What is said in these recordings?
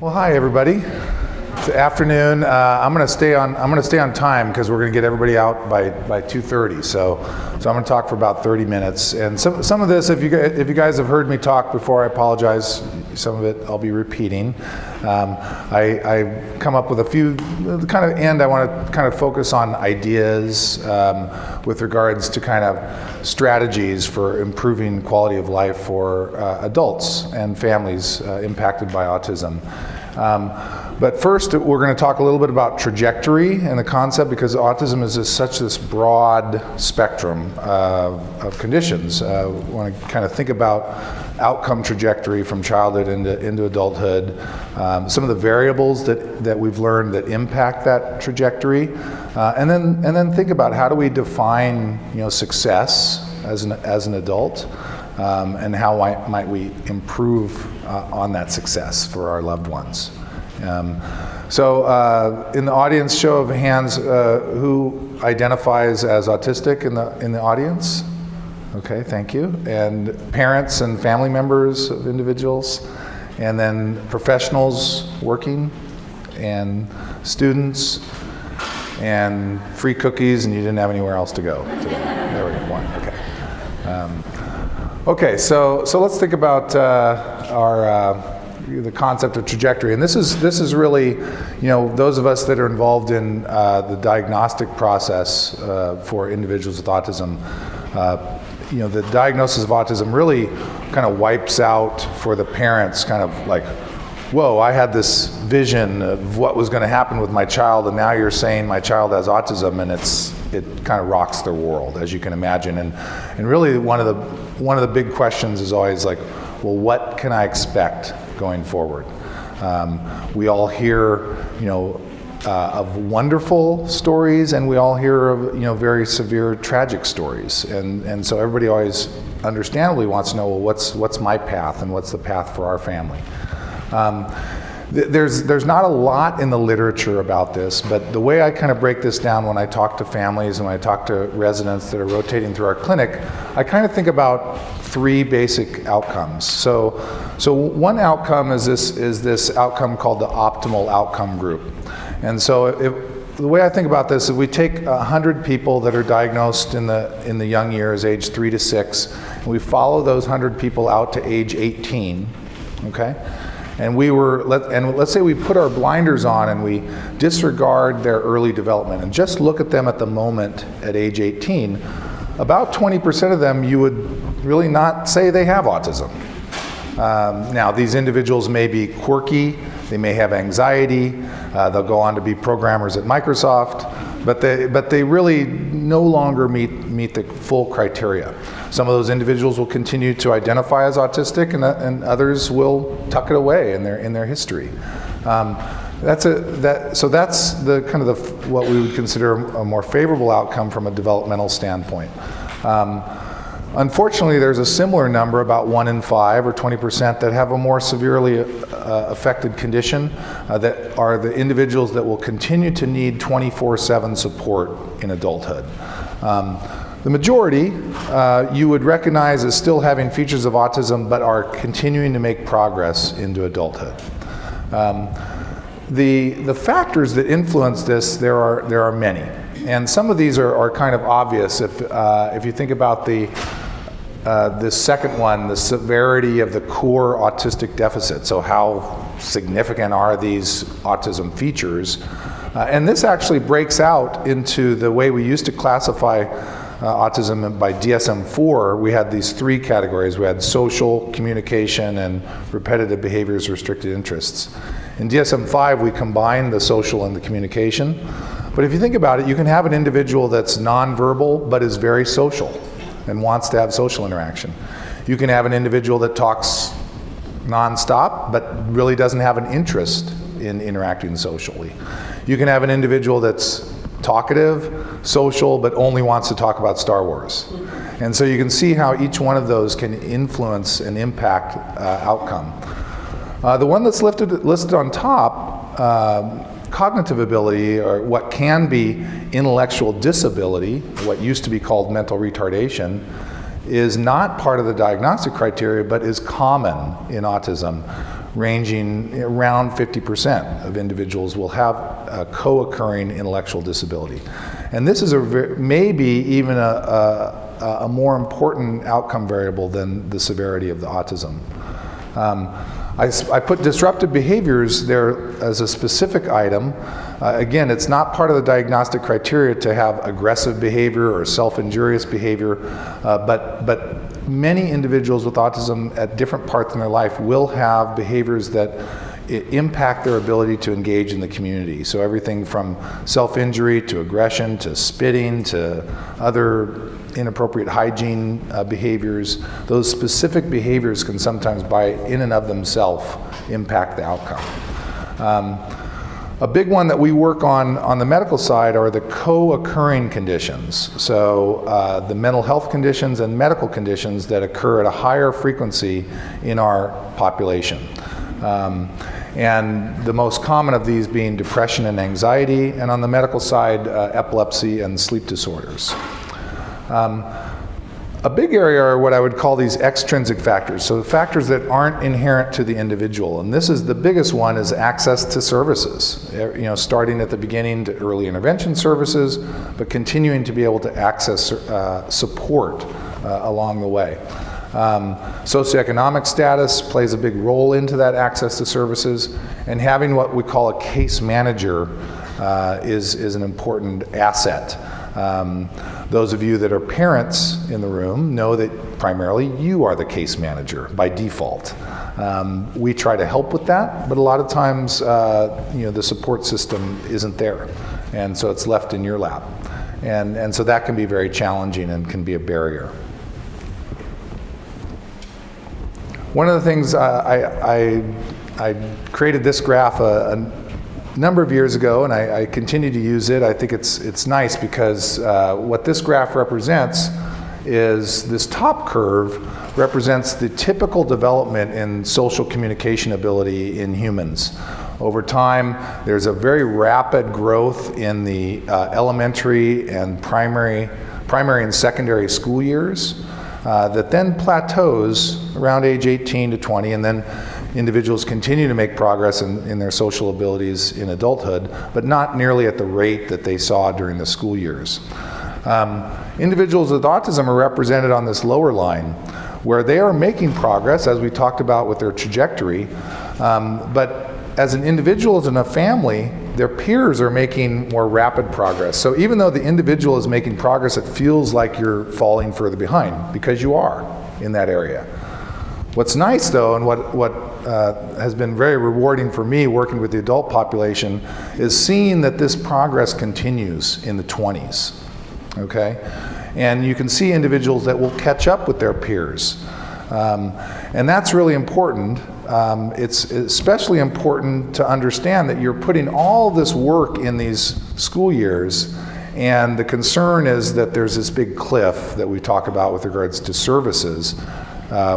Well, hi everybody. It's afternoon. I'm going to stay on time because we're going to get everybody out by 2:30. So I'm going to talk for about 30 minutes. And some of this, if you guys have heard me talk before, I apologize. Some of it I'll be repeating. I come up with a few. The kind of end I want to kind of focus on ideas with regards to kind of strategies for improving quality of life for adults and families impacted by autism. But first, we're going to talk a little bit about trajectory and the concept, because autism is such this broad spectrum of conditions. We want to kind of think about outcome trajectory from childhood into adulthood, some of the variables that we've learned that impact that trajectory, and then think about how do we define success as an adult, and how might we improve on that success for our loved ones. So in the audience, show of hands, who identifies as autistic in the audience? Okay, thank you. And parents and family members of individuals, and then professionals working, and students, and free cookies, and you didn't have anywhere else to go today. There we go, one, okay. Okay, so let's think about the concept of trajectory, and this is really, those of us that are involved in the diagnostic process for individuals with autism. The diagnosis of autism really kind of wipes out for the parents, kind of like, whoa, I had this vision of what was going to happen with my child, and now you're saying my child has autism, and it kind of rocks their world, as you can imagine. And really one of the big questions is always like, well, what can I expect going forward? We all hear, of wonderful stories, and we all hear of, very severe tragic stories. And so everybody always understandably wants to know, well, what's my path, and what's the path for our family? There's not a lot in the literature about this, but the way I kind of break this down when I talk to families and when I talk to residents that are rotating through our clinic, I kind of think about three basic outcomes. So one outcome is this outcome called the optimal outcome group. And so the way I think about this is we take 100 people that are diagnosed in the young years, age 3 to 6, and we follow those 100 people out to age 18, okay? And let's say we put our blinders on and we disregard their early development and just look at them at the moment at age 18, about 20% of them you would really not say they have autism. Now, these individuals may be quirky, they may have anxiety, they'll go on to be programmers at Microsoft, but they really no longer meet the full criteria. Some of those individuals will continue to identify as autistic, and others will tuck it away in their history. That's the kind of what we would consider a more favorable outcome from a developmental standpoint. Unfortunately, there's a similar number, about 1 in 5 or 20%, that have a more severely affected condition, that are the individuals that will continue to need 24/7 support in adulthood. The majority you would recognize as still having features of autism, but are continuing to make progress into adulthood. The factors that influence this, there are many, and some of these are kind of obvious. If you think about the second one, the severity of the core autistic deficit, so how significant are these autism features, and this actually breaks out into the way we used to classify autism by DSM-4. We had these 3 categories. We had social, communication, and repetitive behaviors, restricted interests. In DSM-5, we combined the social and the communication. But if you think about it, you can have an individual that's nonverbal but is very social and wants to have social interaction. You can have an individual that talks nonstop but really doesn't have an interest in interacting socially. You can have an individual that's talkative, social, but only wants to talk about Star Wars. And so you can see how each one of those can influence and impact outcome. The one that's listed on top, cognitive ability, or what can be intellectual disability, what used to be called mental retardation, is not part of the diagnostic criteria, but is common in autism. ranging around 50% of individuals will have a co-occurring intellectual disability. And this is maybe even a more important outcome variable than the severity of the autism. I put disruptive behaviors there as a specific item. Again, it's not part of the diagnostic criteria to have aggressive behavior or self-injurious behavior, but many individuals with autism at different parts in their life will have behaviors that impact their ability to engage in the community. So everything from self-injury to aggression to spitting to other inappropriate hygiene behaviors. Those specific behaviors can sometimes, in and of themselves, impact the outcome. A big one that we work on the medical side are the co-occurring conditions. So the mental health conditions and medical conditions that occur at a higher frequency in our population. And the most common of these being depression and anxiety, and on the medical side, epilepsy and sleep disorders. A big area are what I would call these extrinsic factors, so the factors that aren't inherent to the individual. And this is the biggest one, is access to services. You know, starting at the beginning to early intervention services, but continuing to be able to access support along the way. Socioeconomic status plays a big role into that access to services, and having what we call a case manager is an important asset. Those of you that are parents in the room know that primarily you are the case manager by default. We try to help with that, but a lot of times the support system isn't there, and so it's left in your lap. And so that can be very challenging and can be a barrier. One of the things I created this graph a number of years ago, and I continue to use it. I think it's nice because what this graph represents is this top curve represents the typical development in social communication ability in humans. Over time, there's a very rapid growth in the elementary and primary and secondary school years that then plateaus around age 18 to 20, and then individuals continue to make progress in their social abilities in adulthood, but not nearly at the rate that they saw during the school years. Individuals with autism are represented on this lower line, where they are making progress, as we talked about with their trajectory, but as an individual, as in a family, their peers are making more rapid progress. So even though the individual is making progress, it feels like you're falling further behind, because you are in that area. What's nice though, and what has been very rewarding for me working with the adult population, is seeing that this progress continues in the 20s, okay? And you can see individuals that will catch up with their peers. And that's really important. It's especially important to understand that you're putting all this work in these school years, and the concern is that there's this big cliff that we talk about with regards to services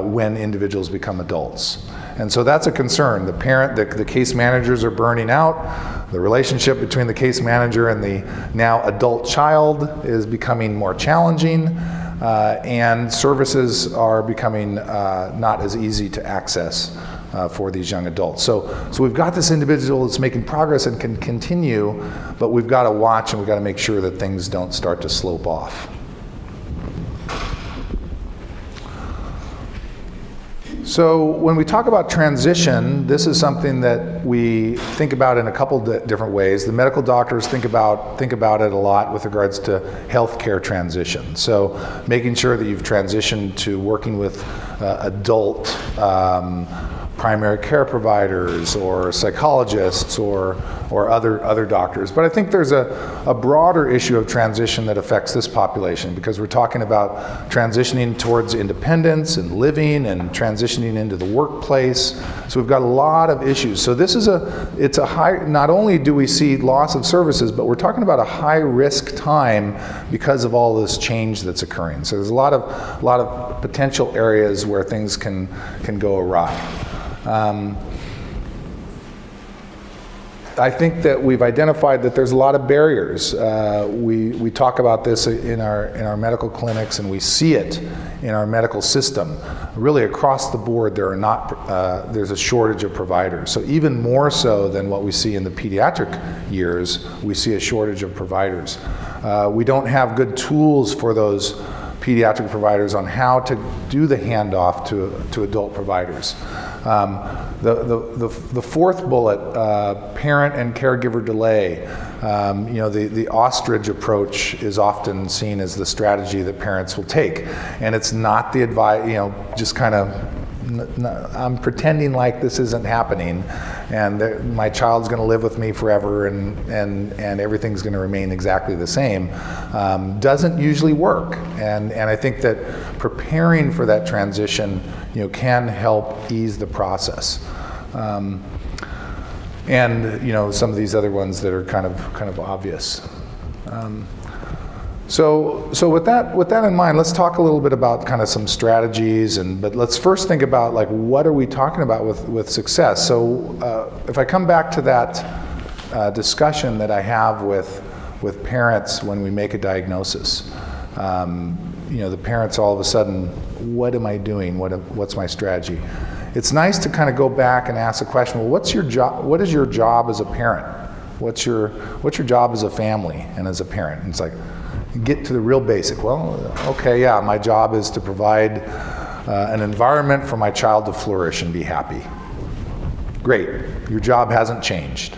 when individuals become adults. And so that's a concern. The case managers are burning out. The relationship between the case manager and the now adult child is becoming more challenging, and services are becoming not as easy to access for these young adults. So we've got this individual that's making progress and can continue, but we've got to watch and we've got to make sure that things don't start to slope off. So when we talk about transition, this is something that we think about in a couple different ways. The medical doctors think about it a lot with regards to healthcare transition. So making sure that you've transitioned to working with adult primary care providers or psychologists or other doctors. But I think there's a broader issue of transition that affects this population, because we're talking about transitioning towards independence and living and transitioning into the workplace. So we've got a lot of issues. So this is it's a high, not only do we see loss of services, but we're talking about a high risk time because of all this change that's occurring. So there's a lot of potential areas where things can go awry. I think that we've identified that there's a lot of barriers. We talk about this in our medical clinics, and we see it in our medical system. Really across the board, there's a shortage of providers. So even more so than what we see in the pediatric years, we see a shortage of providers. We don't have good tools for those pediatric providers on how to do the handoff to adult providers. The fourth bullet, parent and caregiver delay. The ostrich approach is often seen as the strategy that parents will take, and it's not the advice. Just kind of, I'm pretending like this isn't happening, and my child's going to live with me forever, and everything's going to remain exactly the same. Doesn't usually work, and I think that preparing for that transition, can help ease the process. And some of these other ones that are kind of obvious. So with that in mind, let's talk a little bit about kind of some strategies, but let's first think about like what are we talking about with success. So if I come back to that discussion that I have with parents when we make a diagnosis, the parents all of a sudden, what am I doing? What's my strategy? It's nice to kind of go back and ask the question, well, what's your job? What is your job as a parent? What's your job as a family and as a parent? And it's like, get to the real basic. Well, okay, yeah, my job is to provide an environment for my child to flourish and be happy. Great, your job hasn't changed.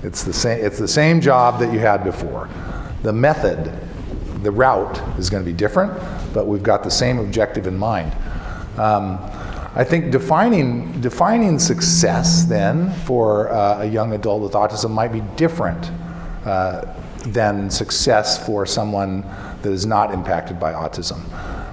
It's the same job that you had before. The method, the route is going to be different, but we've got the same objective in mind. I think defining success then for a young adult with autism might be different than success for someone that is not impacted by autism.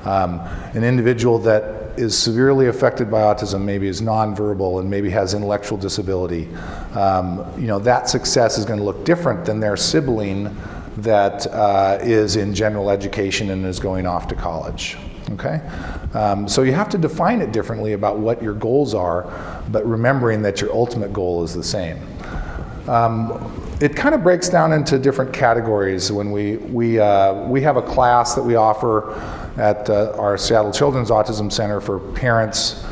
An individual that is severely affected by autism, maybe is nonverbal and maybe has intellectual disability, that success is going to look different than their sibling that is in general education and is going off to college. Okay? So you have to define it differently about what your goals are, but remembering that your ultimate goal is the same. It kind of breaks down into different categories. When we have a class that we offer at our Seattle Children's Autism Center for parents,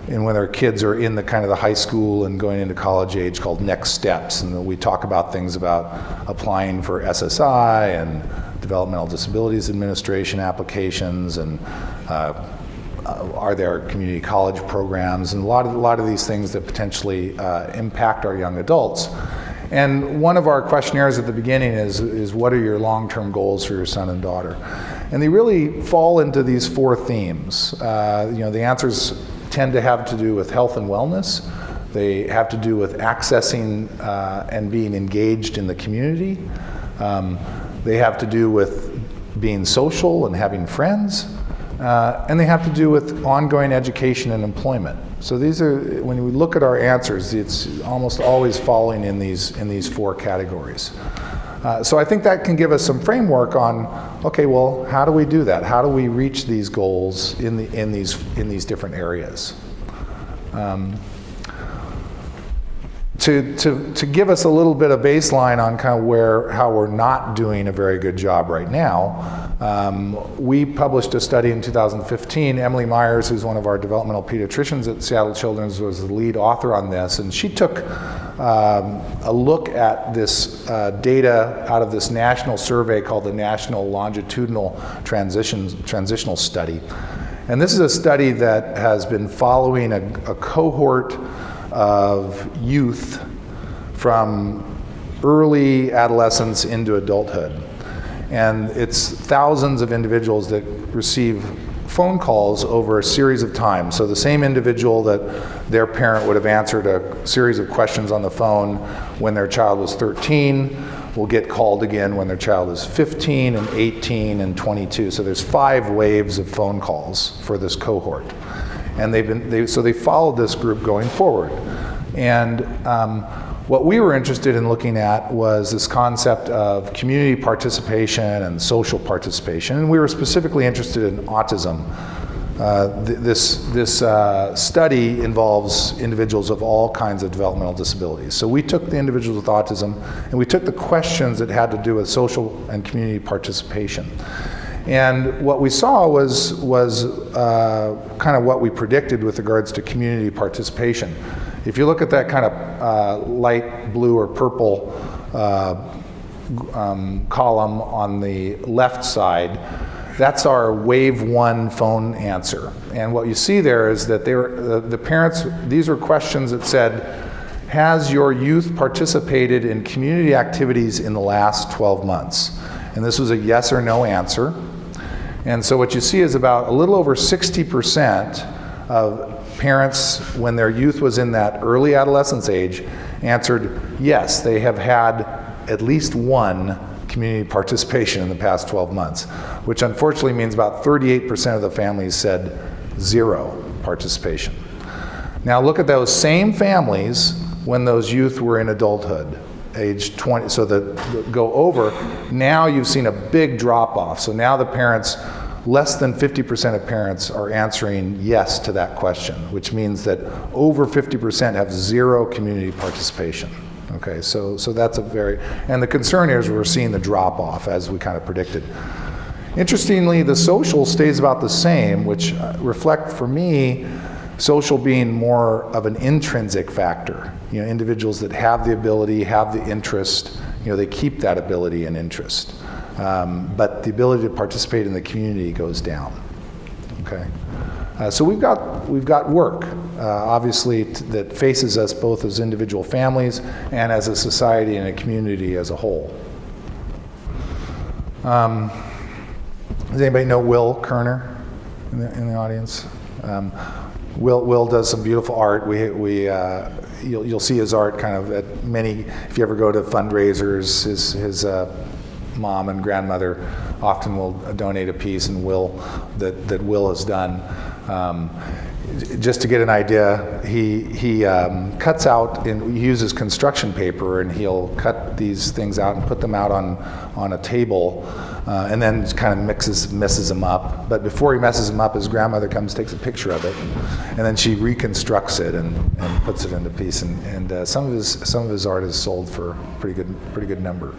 and when their kids are in the kind of the high school and going into college age, called Next Steps, and we talk about things about applying for SSI and Developmental Disabilities Administration applications, and are there community college programs, and a lot of these things that potentially impact our young adults. And one of our questionnaires at the beginning is what are your long-term goals for your son and daughter? And they really fall into these four themes. The answers tend to have to do with health and wellness. They have to do with accessing and being engaged in the community. They have to do with being social and having friends. And they have to do with ongoing education and employment. So these are, when we look at our answers, it's almost always falling in these four categories. So I think that can give us some framework on, okay, well, how do we do that? How do we reach these goals in these different areas? To give us a little bit of baseline on kind of how we're not doing a very good job right now, we published a study in 2015. Emily Myers, who's one of our developmental pediatricians at Seattle Children's, was the lead author on this, and she took a look at this data out of this national survey called the National Longitudinal Transitional Study. And this is a study that has been following a cohort of youth from early adolescence into adulthood. And it's thousands of individuals that receive phone calls over a series of times. So the same individual that their parent would have answered a series of questions on the phone when their child was 13 will get called again when their child is 15 and 18 and 22. So there's 5 waves of phone calls for this cohort. And they followed this group going forward. And what we were interested in looking at was this concept of community participation and social participation. And we were specifically interested in autism. This study involves individuals of all kinds of developmental disabilities. So we took the individuals with autism and we took the questions that had to do with social and community participation. And what we saw was kind of what we predicted with regards to community participation. If you look at that kind of light blue or purple column on the left side, that's our wave 1 phone answer. And what you see there is that the parents, these were questions that said, has your youth participated in community activities in the last 12 months? And this was a yes or no answer. And so what you see is about a little over 60% of parents, when their youth was in that early adolescence age, answered yes, they have had at least one community participation in the past 12 months, which unfortunately means about 38% of the families said 0 participation. Now look at those same families when those youth were in adulthood, age 20, so that go over, now you've seen a big drop off. So now the parents, less than 50% of parents are answering yes to that question, which means that over 50% have 0 community participation. Okay, so that's a very, and the concern here is we're seeing the drop off as we kind of predicted. Interestingly, the social stays about the same, which reflect for me social being more of an intrinsic factor. You know, individuals that have the ability, have the interest, you know, they keep that ability and interest. But the ability to participate in the community goes down. Okay, so we've got work, obviously, that faces us both as individual families and as a society and a community as a whole. Does anybody know Will Kerner in the audience? Will does some beautiful art. You'll see his art kind of at many, if you ever go to fundraisers, his mom and grandmother often will donate a piece, and that Will has done. Just to get an idea, he cuts out and uses construction paper, and he'll cut these things out and put them out on a table, and then kind of messes them up. But before he messes them up, his grandmother comes, takes a picture of it, and then she reconstructs it and puts it into piece. And some of his art is sold for a pretty good number.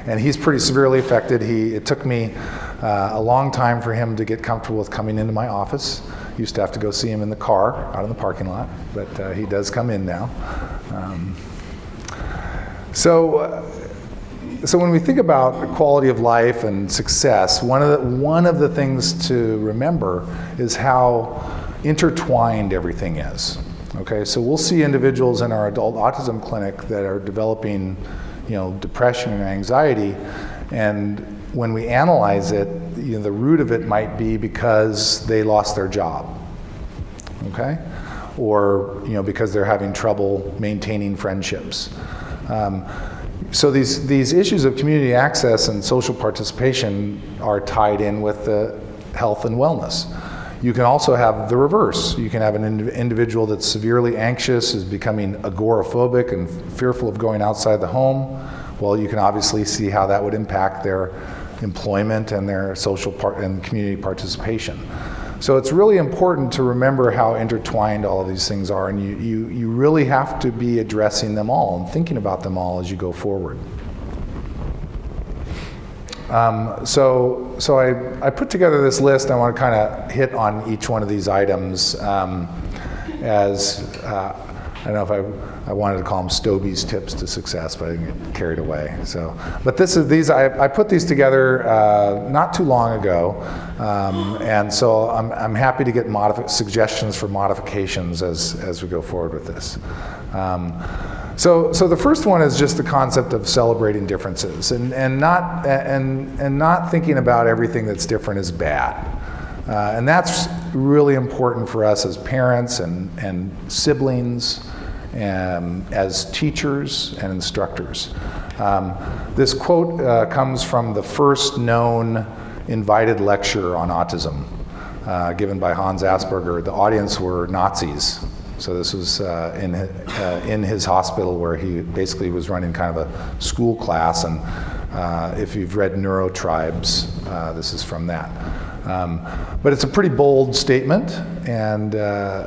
And he's pretty severely affected. It took me a long time for him to get comfortable with coming into my office. Used to have to go see him in the car out in the parking lot, but he does come in now. So when we think about quality of life and success, one of the things to remember is how intertwined everything is. Okay, so we'll see individuals in our adult autism clinic that are developing, depression and anxiety, and when we analyze it, the root of it might be because they lost their job, okay, or because they're having trouble maintaining friendships. So these issues of community access and social participation are tied in with the health and wellness. You can also have the reverse. You can have an individual that's severely anxious, is becoming agoraphobic and fearful of going outside the home. Well, you can obviously see how that would impact their employment and their social and community participation. So it's really important to remember how intertwined all of these things are, and you really have to be addressing them all and thinking about them all as you go forward. So I put together this list. I want to kind of hit on each one of these items as I don't know if I wanted to call them Stobbe's tips to success, but I didn't get carried away. So, but I put these together not too long ago, and so I'm happy to get suggestions for modifications as we go forward with this. So the first one is just the concept of celebrating differences and not thinking about everything that's different as bad. And that's really important for us as parents and siblings, and as teachers and instructors. This quote comes from the first known invited lecture on autism given by Hans Asperger. The audience were Nazis. So this was in his hospital, where he basically was running kind of a school class. And if you've read Neurotribes, this is from that. But it's a pretty bold statement, and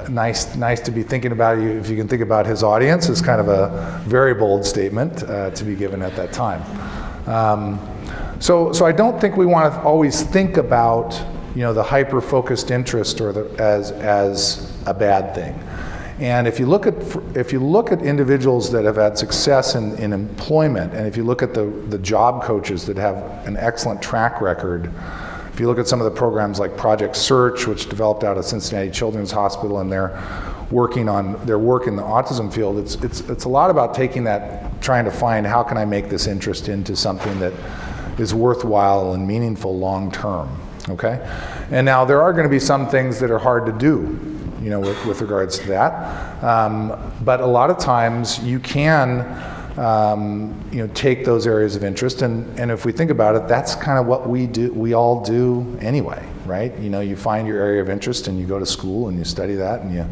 nice to be thinking about you. If you can think about his audience, it's kind of a very bold statement to be given at that time. So I don't think we want to always think about the hyper-focused interest or as a bad thing. And if you look at individuals that have had success in employment, and if you look at the job coaches that have an excellent track record, if you look at some of the programs like Project Search, which developed out of Cincinnati Children's Hospital, and they're working on their work in the autism field, it's a lot about taking that, trying to find how can I make this interest into something that is worthwhile and meaningful long term. Okay, and now there are going to be some things that are hard to do, with regards to that. But a lot of times you can, take those areas of interest, and if we think about it, that's kind of what we all do anyway, right? You find your area of interest and you go to school and you study that and you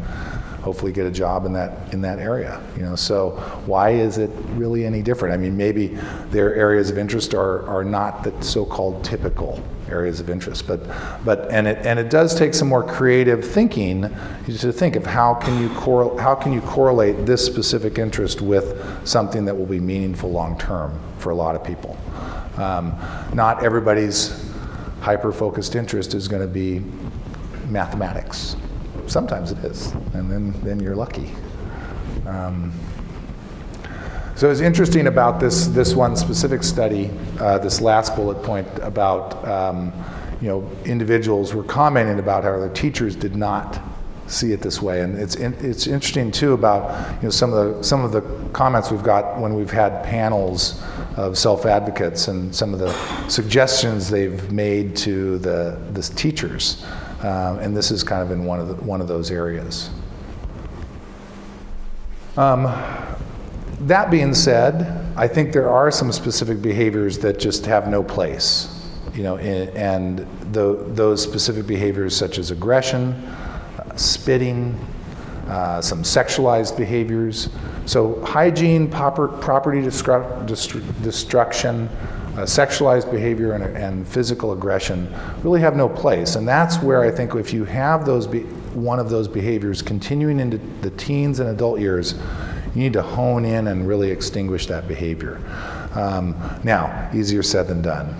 hopefully get a job in that area. So why is it really any different? I mean, maybe their areas of interest are not the so-called typical areas of interest, but it does take some more creative thinking to think of how can you correlate this specific interest with something that will be meaningful long term for a lot of people. Not everybody's hyper-focused interest is going to be mathematics. Sometimes it is, and then you're lucky. So it's interesting about this one specific study, this last bullet point about individuals were commenting about how their teachers did not see it this way, and it's interesting too about some of the comments we've got when we've had panels of self-advocates and some of the suggestions they've made to the teachers. And this is kind of in one of those areas. That being said, I think there are some specific behaviors that just have no place, and those specific behaviors such as aggression, spitting, some sexualized behaviors. So hygiene, property destruction, sexualized behavior and physical aggression really have no place, and that's where I think if you have one of those behaviors continuing into the teens and adult years, you need to hone in and really extinguish that behavior. Now, easier said than done.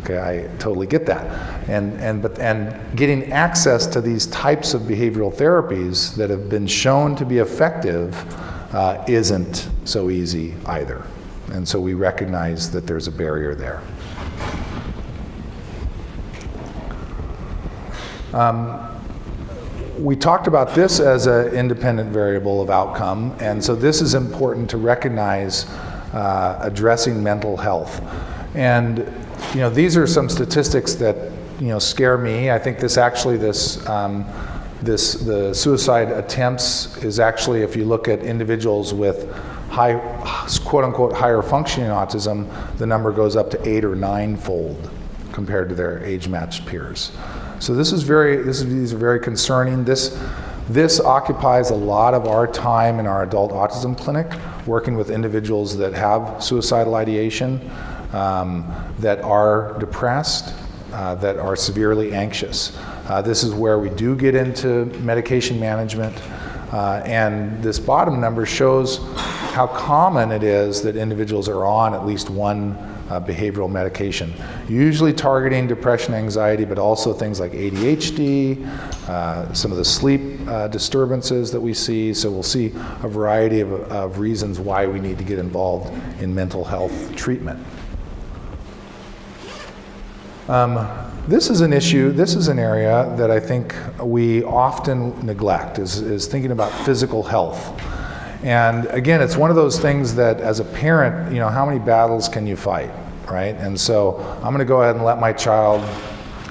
Okay, I totally get that, and getting access to these types of behavioral therapies that have been shown to be effective isn't so easy either. And so we recognize that there's a barrier there. We talked about this as an independent variable of outcome, and so this is important to recognize addressing mental health. And these are some statistics that scare me. I think the suicide attempts is actually, if you look at individuals with high, quote-unquote, higher functioning autism, the number goes up to 8 or 9-fold compared to their age-matched peers. So these are very concerning. This occupies a lot of our time in our adult autism clinic, working with individuals that have suicidal ideation, that are depressed, that are severely anxious. This is where we do get into medication management, and this bottom number shows how common it is that individuals are on at least one behavioral medication, usually targeting depression, anxiety, but also things like ADHD, some of the sleep disturbances that we see. So we'll see a variety of reasons why we need to get involved in mental health treatment. This is an issue, this is an area that I think we often neglect, is thinking about physical health. And again, it's one of those things that as a parent, how many battles can you fight, right? And so I'm going to go ahead and let my child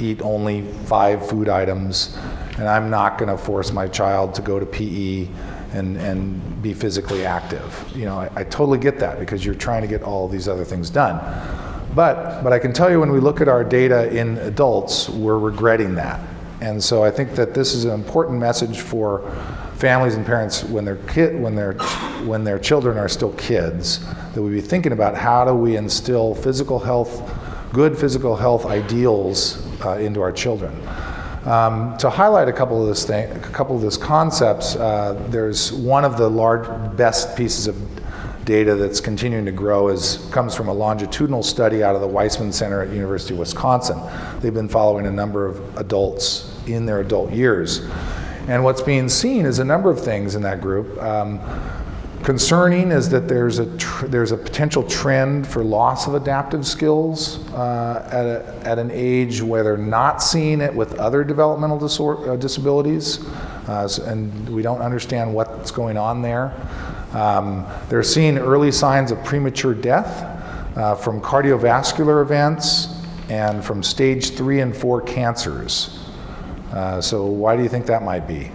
eat only 5 food items, and I'm not going to force my child to go to PE and be physically active. I totally get that, because you're trying to get all of these other things done. But I can tell you, when we look at our data in adults, we're regretting that. And so I think that this is an important message for families and parents when their children are still kids, that we be thinking about how do we instill good physical health ideals into our children. To highlight a couple of these concepts, there's one of the best pieces of data that's continuing to grow comes from a longitudinal study out of the Weissman Center at University of Wisconsin. They've been following a number of adults in their adult years. And what's being seen is a number of things in that group. Concerning is that there's a potential trend for loss of adaptive skills at an age where they're not seeing it with other developmental disabilities, and we don't understand what's going on there. They're seeing early signs of premature death from cardiovascular events and from stage 3 and 4 cancers. So why do you think that might be?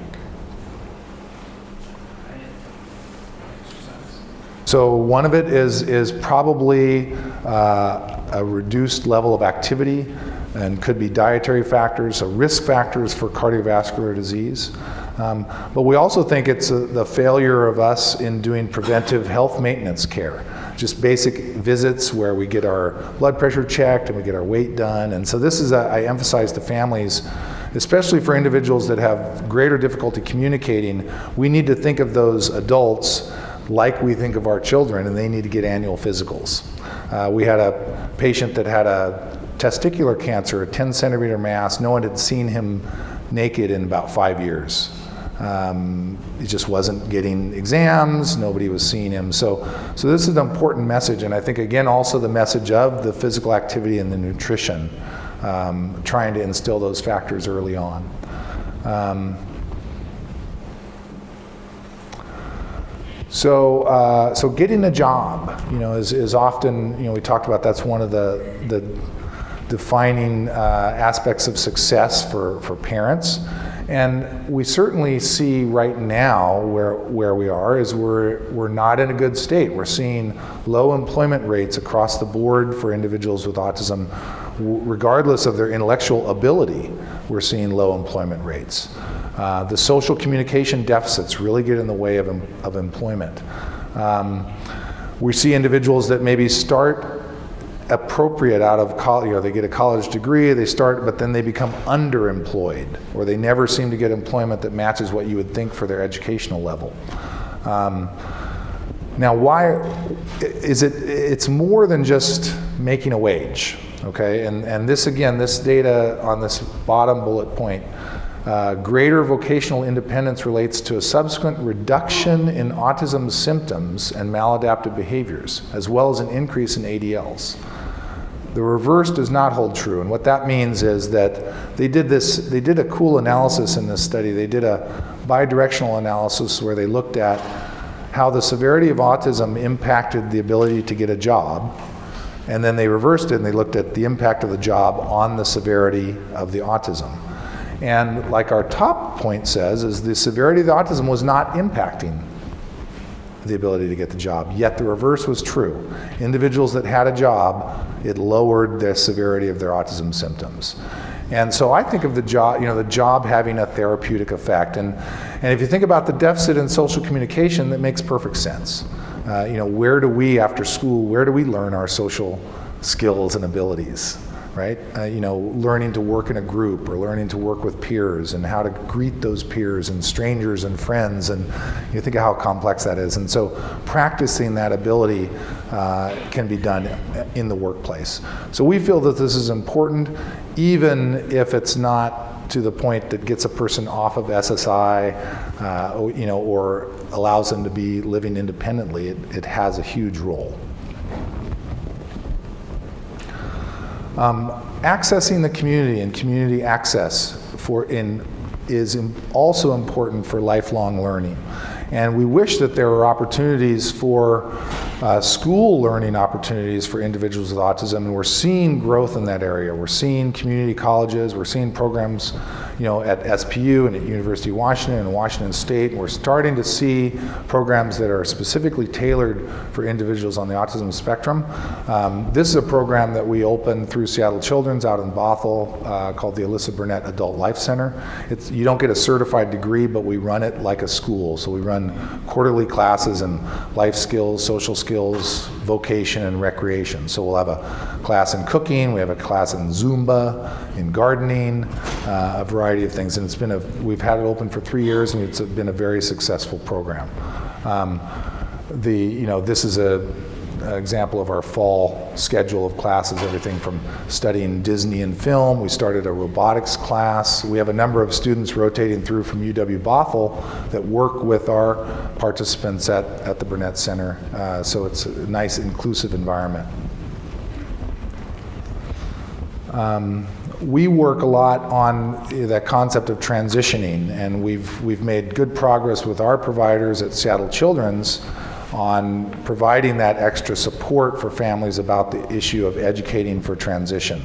So one of it is probably a reduced level of activity, and could be dietary factors, so risk factors for cardiovascular disease. But we also think it's the failure of us in doing preventive health maintenance care, just basic visits where we get our blood pressure checked and we get our weight done. And so this is, I emphasize to families, especially for individuals that have greater difficulty communicating, we need to think of those adults like we think of our children, and they need to get annual physicals. We had a patient that had a testicular cancer, a 10 centimeter mass. No one had seen him naked in about 5 years. He just wasn't getting exams, nobody was seeing him. So this is an important message, and I think again also the message of the physical activity and the nutrition, trying to instill those factors early on. So getting a job, is often, we talked about that's one of the defining aspects of success for parents. And we certainly see right now where we are is we're not in a good state. We're seeing low employment rates across the board for individuals with autism, regardless of their intellectual ability. We're seeing low employment rates. The social communication deficits really get in the way of employment. We see individuals that maybe start appropriate out of college, they get a college degree, they start, but then they become underemployed, or they never seem to get employment that matches what you would think for their educational level. Now, why is it? It's more than just making a wage, okay? And this, again, this data on this bottom bullet point, greater vocational independence relates to a subsequent reduction in autism symptoms and maladaptive behaviors, as well as an increase in ADLs. The reverse does not hold true, and what that means is that they did a cool analysis in this study. They did a bidirectional analysis where they looked at how the severity of autism impacted the ability to get a job, and then they reversed it and they looked at the impact of the job on the severity of the autism. And like our top point says, is the severity of the autism was not impacting the ability to get the job, yet the reverse was true. Individuals that had a job, it lowered the severity of their autism symptoms. And so I think of the job having a therapeutic effect. And if you think about the deficit in social communication, that makes perfect sense. Where do we, after school, where do we learn our social skills and abilities? Right? Learning to work in a group, or learning to work with peers, and how to greet those peers and strangers and friends, and you think of how complex that is. And so practicing that ability can be done in the workplace. So we feel that this is important, even if it's not to the point that gets a person off of SSI, or allows them to be living independently. It has a huge role. Accessing the community and community access is also important for lifelong learning. And we wish that there were opportunities for school learning opportunities for individuals with autism, and we're seeing growth in that area. We're seeing community colleges, we're seeing programs at SPU and at University of Washington and Washington State. We're starting to see programs that are specifically tailored for individuals on the autism spectrum. This is a program that we opened through Seattle Children's out in Bothell called the Alyssa Burnett Adult Life Center. You don't get a certified degree, but we run it like a school. So we run quarterly classes in life skills, social skills, vocation, and recreation. So we'll have a class in cooking, we have a class in Zumba, in gardening, a variety of things. And we've had it open for 3 years, and it's been a very successful program. This is an example of our fall schedule of classes, everything from studying Disney and film. We started a robotics class. We have a number of students rotating through from UW Bothell that work with our participants at the Burnett Center. So it's a nice inclusive environment. We work a lot on that concept of transitioning, and we've made good progress with our providers at Seattle Children's on providing that extra support for families about the issue of educating for transition.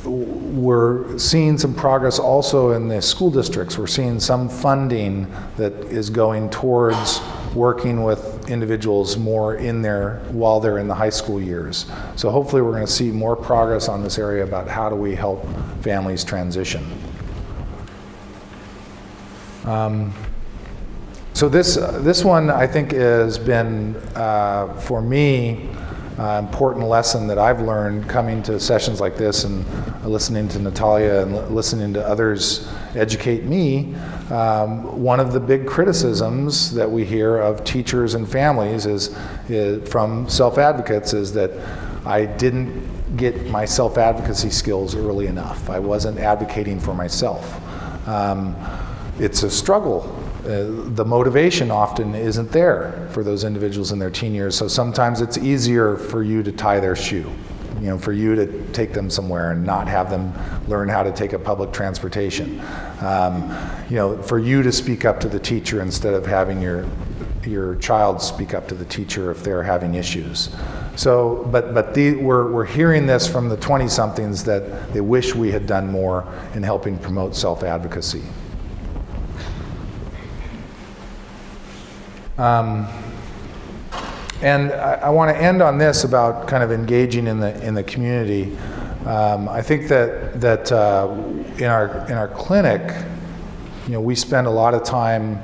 We're seeing some progress also in the school districts. We're seeing some funding that is going towards working with individuals more while they're in the high school years. So hopefully we're going to see more progress on this area about how do we help families transition. So this one I think has been, for me, important lesson that I've learned coming to sessions like this and listening to Natalia and listening to others educate me. One of the big criticisms that we hear of teachers and families is from self-advocates is that I didn't get my self-advocacy skills early enough. I wasn't advocating for myself. It's a struggle. The motivation often isn't there for those individuals in their teen years, so sometimes it's easier for you to tie their shoe, for you to take them somewhere and not have them learn how to take a public transportation. For you to speak up to the teacher instead of having your child speak up to the teacher if they're having issues. So, we're hearing this from the 20-somethings that they wish we had done more in helping promote self-advocacy. And I want to end on this about kind of engaging in the community. I think that in our clinic, we spend a lot of time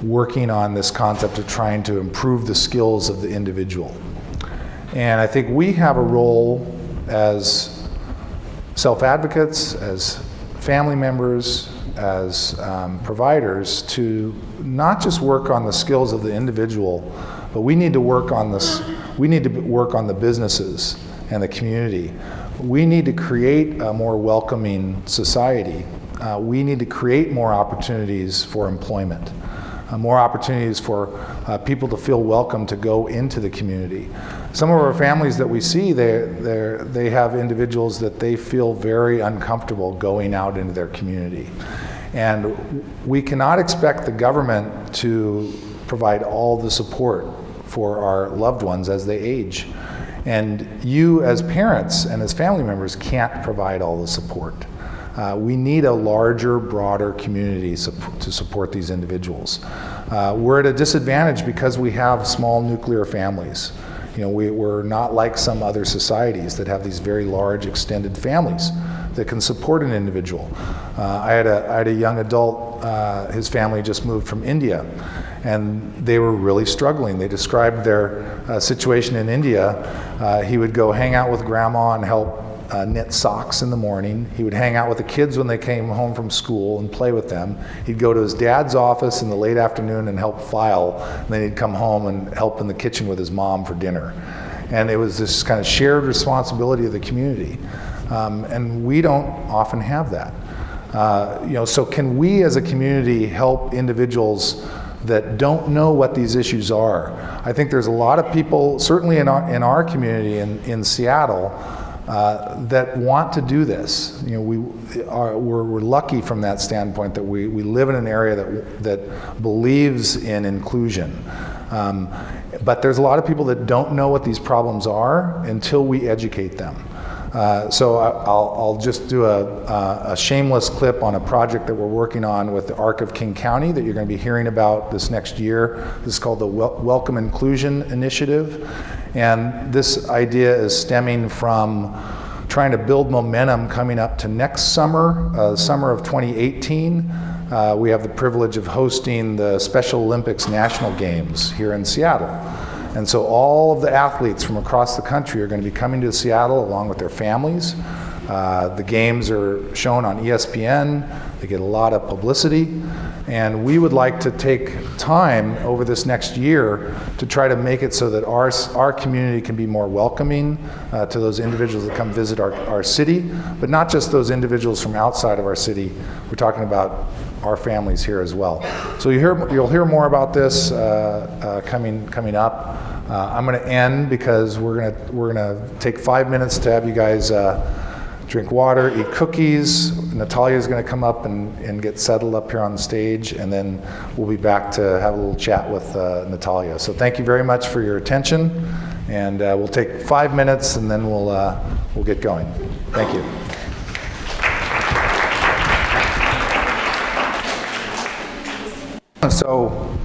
working on this concept of trying to improve the skills of the individual. And I think we have a role as self-advocates, as family members, as providers to not just work on the skills of the individual, but we need to work on this. We need to work on the businesses and the community. We need to create a more welcoming society. We need to create more opportunities for employment, more opportunities for people to feel welcome to go into the community. Some of our families that we see, they have individuals that they feel very uncomfortable going out into their community. And we cannot expect the government to provide all the support for our loved ones as they age. And you as parents and as family members can't provide all the support. We need a larger, broader community to support these individuals. We're at a disadvantage because we have small nuclear families. We're not like some other societies that have these very large extended families that can support an individual. I had a young adult, his family just moved from India, and they were really struggling. They described their situation in India. He would go hang out with grandma and help knit socks in the morning. He would hang out with the kids when they came home from school and play with them. He'd go to his dad's office in the late afternoon and help file, and then he'd come home and help in the kitchen with his mom for dinner. And it was this kind of shared responsibility of the community. And we don't often have that. So can we as a community help individuals that don't know what these issues are? I think there's a lot of people, certainly in our community in Seattle, that want to do this. We're lucky from that standpoint that we live in an area that believes in inclusion. But there's a lot of people that don't know what these problems are until we educate them. So I'll just do a shameless clip on a project that we're working on with the ARC of King County that you're going to be hearing about this next year. This is called the Welcome Inclusion Initiative. And this idea is stemming from trying to build momentum coming up to next summer, summer of 2018. We have the privilege of hosting the Special Olympics National Games here in Seattle. And so all of the athletes from across the country are going to be coming to Seattle along with their families. The games are shown on ESPN. They get a lot of publicity. And we would like to take time over this next year to try to make it so that our community can be more welcoming to those individuals that come visit our city, but not just those individuals from outside of our city. We're talking about our families here as well. So you'll hear more about this coming up. I'm going to end because we're going to take 5 minutes to have you guys drink water, eat cookies. Natalia's going to come up and get settled up here on the stage, and then we'll be back to have a little chat with Natalia. So thank you very much for your attention, and we'll take 5 minutes and then we'll get going. Thank you. So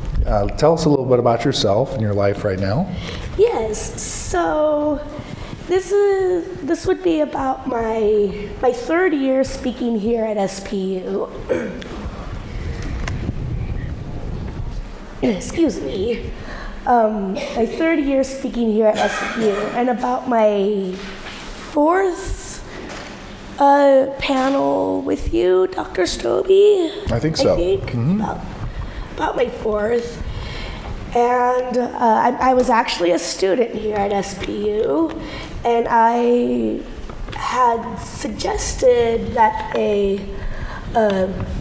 tell us a little bit about yourself and your life right now. Yes, so this would be about my third year speaking here at SPU. Excuse me. My third year speaking here at SPU, and about my fourth panel with you, Dr. Stobbe. I think so. About my fourth. And I was actually a student here at SPU, and I had suggested that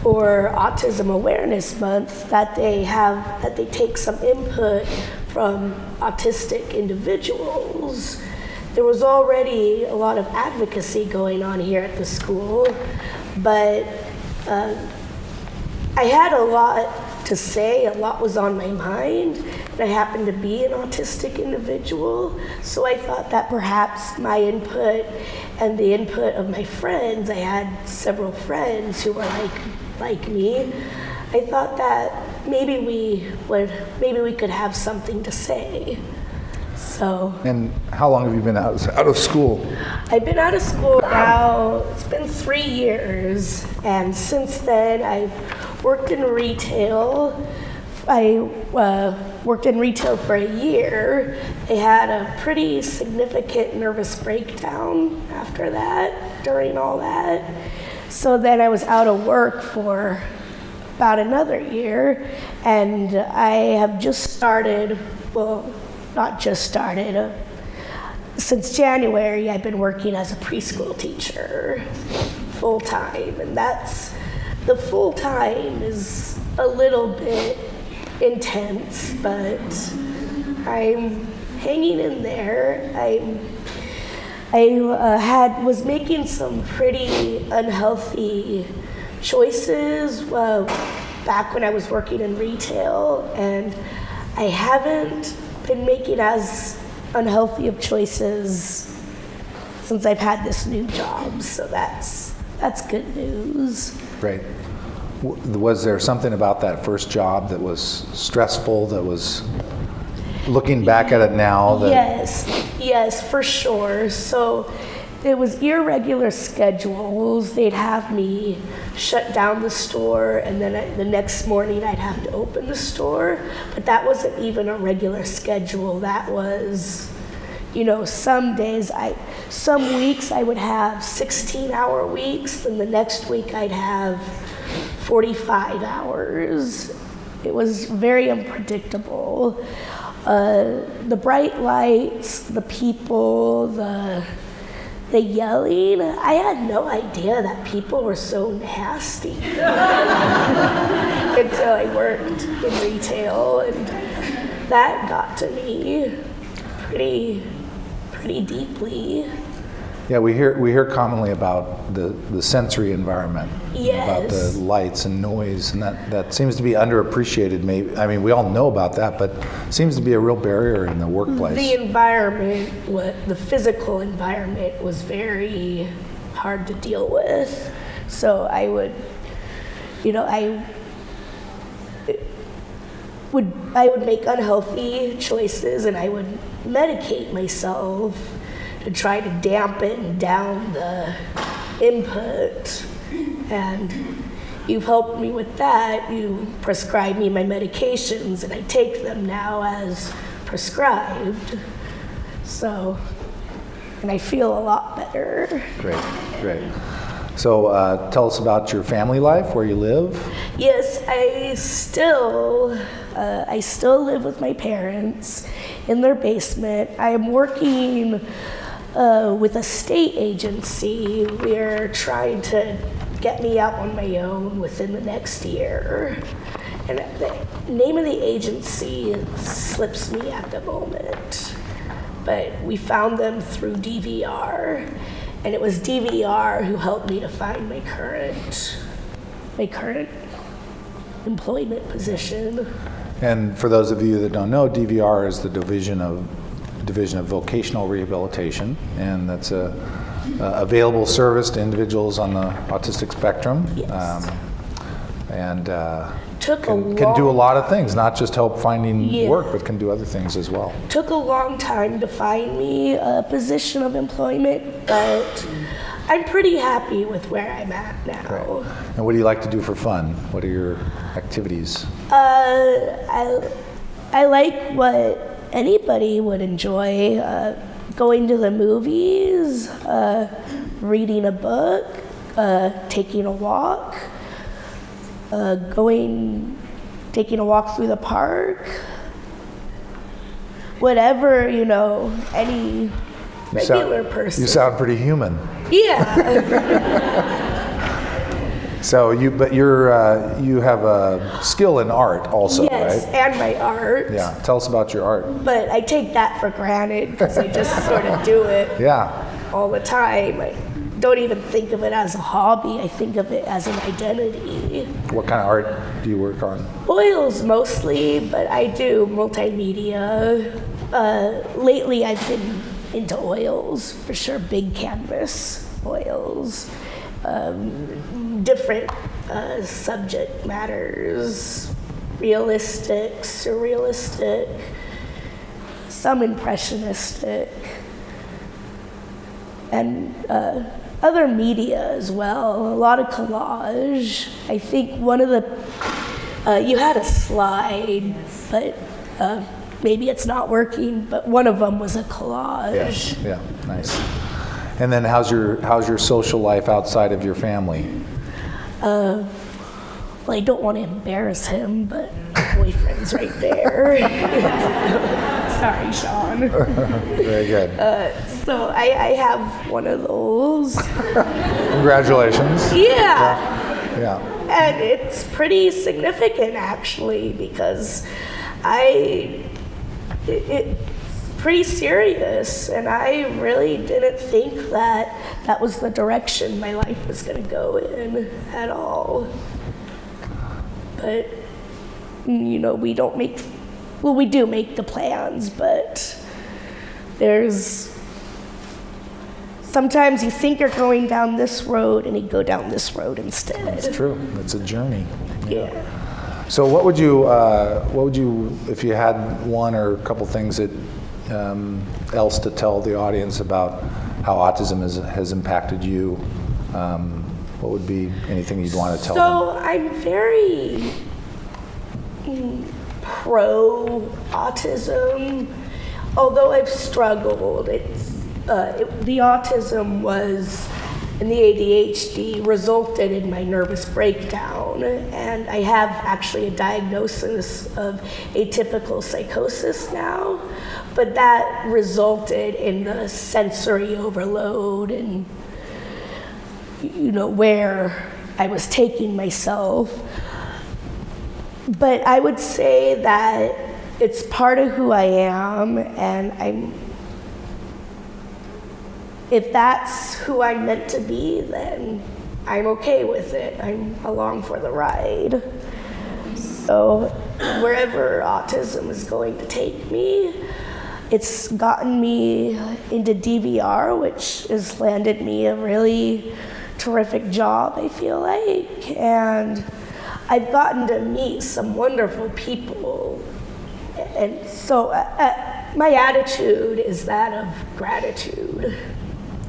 for Autism Awareness Month, that they take some input from autistic individuals. There was already a lot of advocacy going on here at the school, but I had a lot to say, a lot was on my mind, and I happened to be an autistic individual, so I thought that perhaps my input and the input of my friends, I had several friends who were like me, I thought that maybe we could have something to say. So. And how long have you been out of school? I've been out of school now, it's been 3 years, and since then I've worked in retail. I worked in retail for a year. I had a pretty significant nervous breakdown after that, during all that. So then I was out of work for about another year, and I have just started, not just started, since January I've been working as a preschool teacher full-time, and the full-time is a little bit intense, but I'm hanging in there. I was making some pretty unhealthy choices back when I was working in retail, and I haven't been making as unhealthy of choices since I've had this new job, so that's good news. Great. Was there something about that first job that was stressful, that was, looking back at it now? Yes, for sure. So it was irregular schedules. They'd have me shut down the store, and then the next morning I'd have to open the store. But that wasn't even a regular schedule. That was, some weeks I would have 16-hour weeks, and the next week I'd have 45 hours. It was very unpredictable. The bright lights, the people, the yelling, I had no idea that people were so nasty until I worked in retail, and that got to me pretty deeply. Yeah, we hear commonly about the sensory environment, about the Yes. lights and noise, and that seems to be underappreciated. Maybe, I mean, we all know about that, but seems to be a real barrier in the workplace. The environment, the physical environment was very hard to deal with. So I would make unhealthy choices, and I would medicate myself to try to dampen down the input. And you've helped me with that. You prescribe me my medications, and I take them now as prescribed. So, and I feel a lot better. Great. So tell us about your family life, where you live. Yes, I still live with my parents in their basement. I am working with a state agency. We're trying to get me out on my own within the next year. And the name of the agency slips me at the moment. But we found them through DVR. And it was DVR who helped me to find my current employment position. And for those of you that don't know, DVR is the Division of Vocational Rehabilitation, and that's a available service to individuals on the autistic spectrum. Yes. And Can do a lot of things, not just help finding Yeah. work, but can do other things as well. Took a long time to find me a position of employment, but I'm pretty happy with where I'm at now. Great. And what do you like to do for fun? What are your activities? I like what anybody would enjoy, going to the movies, reading a book, taking a walk, taking a walk through the park, whatever, any regular person. You sound pretty human. Yeah. So you have a skill in art also, Yes, right? and my art. Yeah. Tell us about your art. But I take that for granted because I just sort of do it Yeah. all the time. I don't even think of it as a hobby. I think of it as an identity. What kind of art do you work on? Oils mostly, but I do multimedia. Lately I've been into oils, for sure, big canvas oils. Different subject matters, realistic, surrealistic, some impressionistic, and other media as well, a lot of collage. I think one of the, you had a slide, but maybe it's not working, but one of them was a collage. Yeah, nice. And then how's your social life outside of your family? Well, I don't want to embarrass him, but my boyfriend's right there. Sorry, Sean. Very good. So I have one of those. Congratulations. Yeah. Yeah. And it's pretty significant, actually, because it's pretty serious, and I really didn't think that was the direction my life was going to go in at all. But, we do make the plans, but sometimes you think you're going down this road and you go down this road instead. It's true. It's a journey. Yeah. So what would you, if you had one or a couple things that else to tell the audience about how autism has impacted you, what would be anything you'd want to tell them? So I'm very pro-autism, although I've struggled. The autism was, and the ADHD resulted in my nervous breakdown, and I have actually a diagnosis of atypical psychosis now, but that resulted in the sensory overload and, where I was taking myself. But I would say that it's part of who I am, and if that's who I'm meant to be, then I'm okay with it. I'm along for the ride. So wherever autism is going to take me, it's gotten me into DVR, which has landed me a really terrific job, I feel like. And I've gotten to meet some wonderful people. And so my attitude is that of gratitude.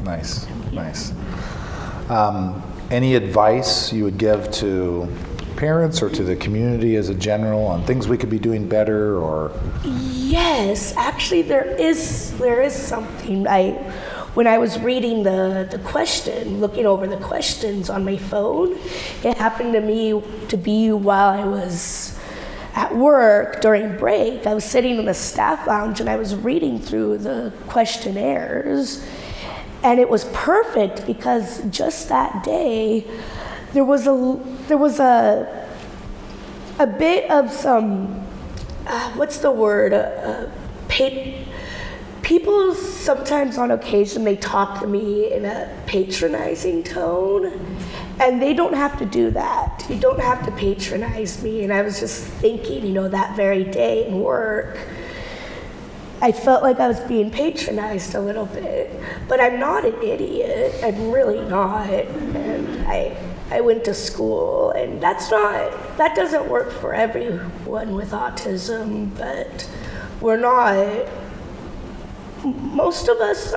Nice, nice. Any advice you would give to parents or to the community as a general on things we could be doing better, or? Yes, actually there is something. When I was reading the question, looking over the questions on my phone, it happened to me to be while I was at work during break. I was sitting in the staff lounge and I was reading through the questionnaires, and it was perfect because just that day there was a bit of some what's the word, people sometimes on occasion they talk to me in a patronizing tone, and they don't have to do that. You don't have to patronize me. And I was just thinking, that very day in work, I felt like I was being patronized a little bit, but I'm not an idiot. I'm really not. And I went to school, and that doesn't work for everyone with autism, but most of us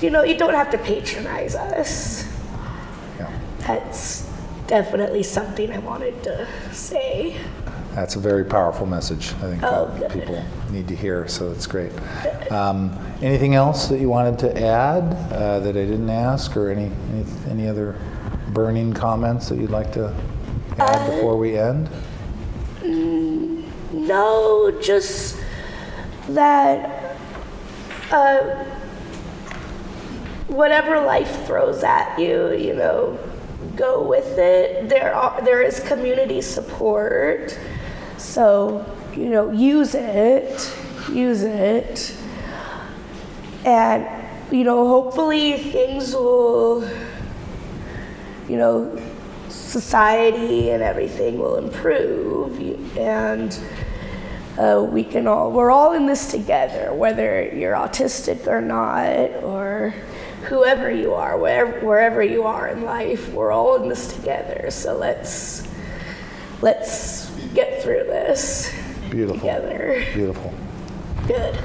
you don't have to patronize us. Yeah. That's definitely something I wanted to say. That's a very powerful message, I think, Good. people need to hear, so that's great. Anything else that you wanted to add that I didn't ask, or any other burning comments that you'd like to add before we end? No, just that whatever life throws at you, go with it. There is community support, so use it, and hopefully things will, society and everything will improve, and we're all in this together, whether you're autistic or not, or whoever you are, wherever you are in life, we're all in this together. So let's get through this. Beautiful. Together. Beautiful. Good.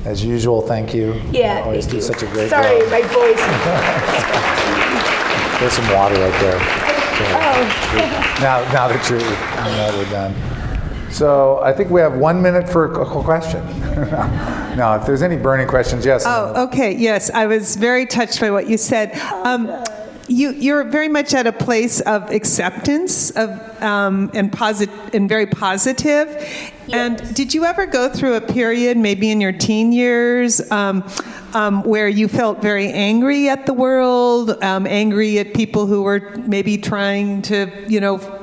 As usual, thank you. Yeah, you always thank do you. such a great Sorry, job. my voice. There's some water right there. Oh. Now that we're done. So I think we have 1 minute for a question. Now, if there's any burning questions, yes. Oh, okay. Yes, I was very touched by what you said. You're very much at a place of acceptance and very positive. Yes. And did you ever go through a period, maybe in your teen years, where you felt very angry at the world, angry at people who were maybe trying to,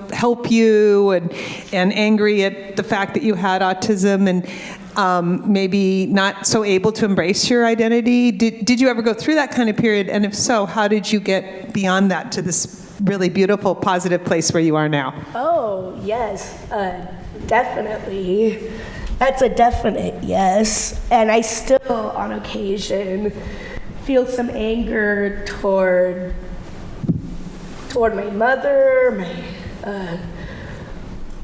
help you, and angry at the fact that you had autism, and maybe not so able to embrace your identity? Did you ever go through that kind of period? And if so, how did you get beyond that to this really beautiful, positive place where you are now? Oh, yes, definitely. That's a definite yes. And I still, on occasion, feel some anger toward my mother,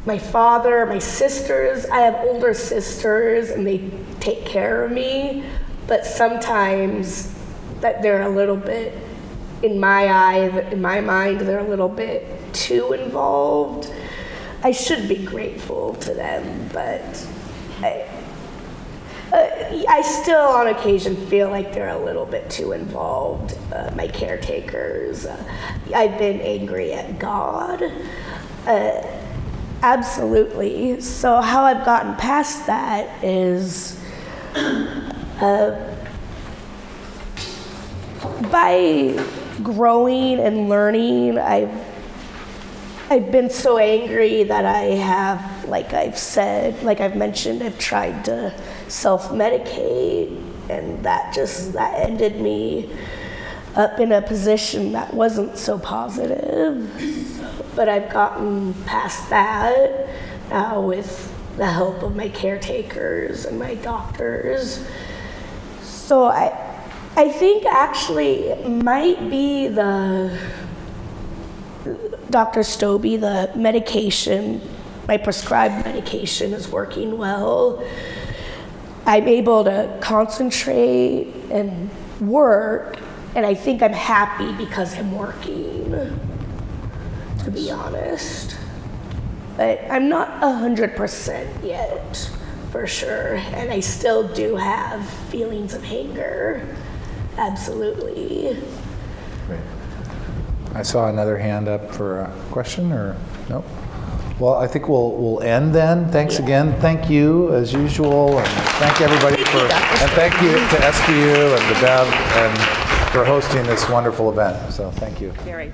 my father, my sisters. I have older sisters, and they take care of me, but sometimes that they're a little bit, in my mind, they're a little bit too involved. I should be grateful to them, but I still on occasion feel like they're a little bit too involved. My caretakers, I've been angry at God. Absolutely. So how I've gotten past that is by growing and learning. I've been so angry that I have, like I've mentioned, I've tried to self-medicate, and that ended me up in a position that wasn't so positive. But I've gotten past that now with the help of my caretakers and my doctors. So I think actually it might be the Dr. Stobbe, the medication, my prescribed medication is working well. I'm able to concentrate and work, and I think I'm happy because I'm working, to be honest. But I'm not 100% yet, for sure, and I still do have feelings of anger, absolutely. Great. I saw another hand up for a question, or no? Well, I think we'll end then. Thanks again. Thank you, as usual, and thank everybody and thank you to SBU and the Bev and for hosting this wonderful event. So thank you. Very.